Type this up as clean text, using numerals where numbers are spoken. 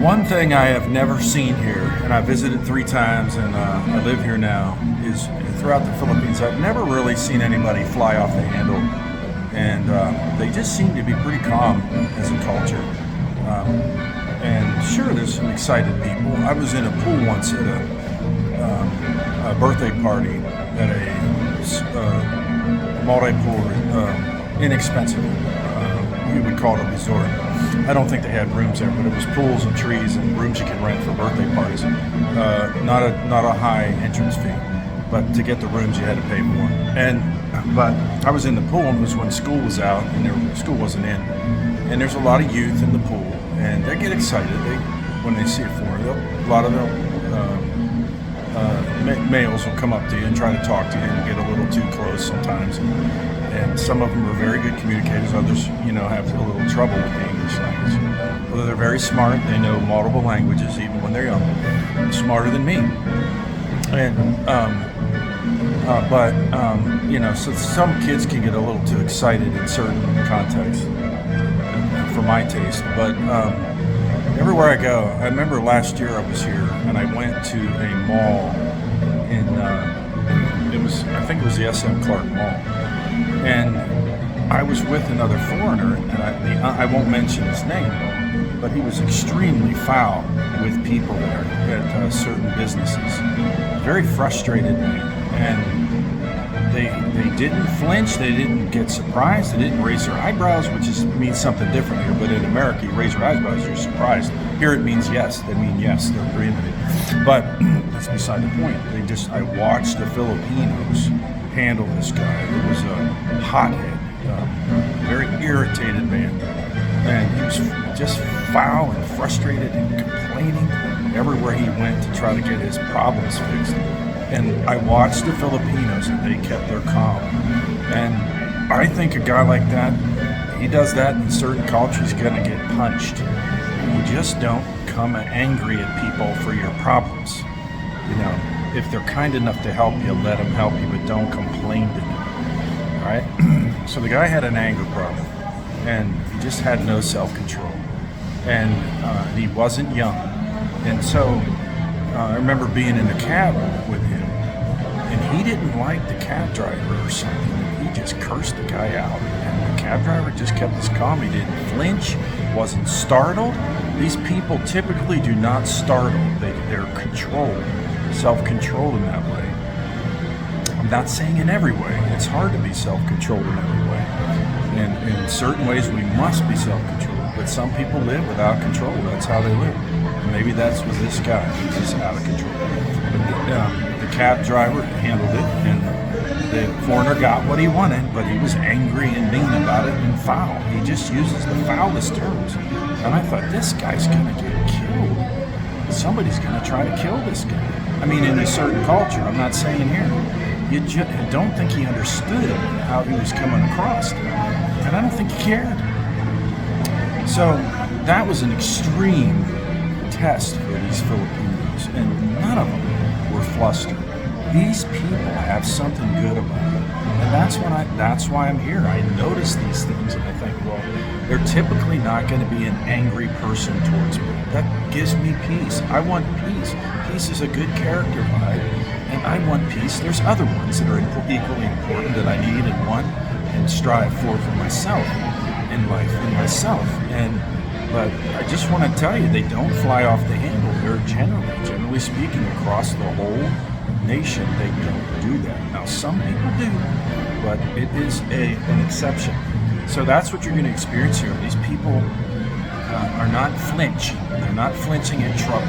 One thing I have never seen here, and I visited 3 times, and I live here now, is throughout the Philippines, I've never really seen anybody fly off the handle, and they just seem to be pretty calm as a culture. And sure, there's some excited people. I was in a pool once at a birthday party at a multi-pool, inexpensive. We would call it a resort. I don't think they had rooms there, but it was pools and trees and rooms you can rent for birthday parties. Not a high entrance fee, but to get the rooms you had to pay more. But I was in the pool, and it was when school was out and school wasn't in. And there's a lot of youth in the pool, and they get excited when they see a foreigner. A lot of males will come up to you and try to talk to you and get a little too close sometimes. And some of them are very good communicators. Others, have a little trouble with the English language. Although they're very smart, they know multiple languages even when they're young, smarter than me. And so some kids can get a little too excited in certain contexts, for my taste. But everywhere I go, I remember last year I was here and I went to a mall I think it was the SM Clark Mall. And I was with another foreigner, and I won't mention his name, but he was extremely foul with people there at certain businesses. Very frustrated me, and they didn't flinch, they didn't get surprised, they didn't raise their eyebrows, which means something different here. But in America, you raise your eyebrows, you're surprised. Here it means yes. They mean yes, they're agreeing with it. But that's beside the point. I watched the Filipinos handle this guy. It was a hothead, very irritated man, and he was just foul and frustrated and complaining everywhere he went to try to get his problems fixed. And I watched the Filipinos, and they kept their calm. And I think a guy like that, he does that in certain cultures, he's going to get punched. You just don't come angry at people for your problems. If they're kind enough to help you, let them help you, but don't complain to them. All right? So the guy had an anger problem, and he just had no self-control. And he wasn't young. And so I remember being in the cab with him, and he didn't like the cab driver or something. He just cursed the guy out. And the cab driver just kept his calm. He didn't flinch, wasn't startled. These people typically do not startle. They're controlled. Self-controlled in that way. I'm not saying in every way. It's hard to be self-controlled in every way. And in certain ways we must be self-controlled. But some people live without control. That's how they live. And maybe that's with this guy. He's just out of control. But the cab driver handled it, and the foreigner got what he wanted, but he was angry and mean about it and foul. He just uses the foulest terms. And I thought, this guy's going to get killed. Somebody's going to try to kill this guy. I mean, in a certain culture, I'm not saying here. I don't think he understood how he was coming across. And I don't think he cared. So that was an extreme test for these Filipinos, and none of them were flustered. These people have something good about them. And that's why I'm here. I notice these things, and I think, well, they're typically not going to be an angry person towards me. That gives me peace. I want peace. Peace is a good character vibe, and I want peace. There's other ones that are equally important that I need and want and strive for myself in life, in myself. But I just want to tell you, they don't fly off the handle. They're generally speaking, across the whole nation, they don't do that. Now, some people do, but it is an exception. So that's what you're going to experience here. These people are not flinching. They're not flinching at trouble.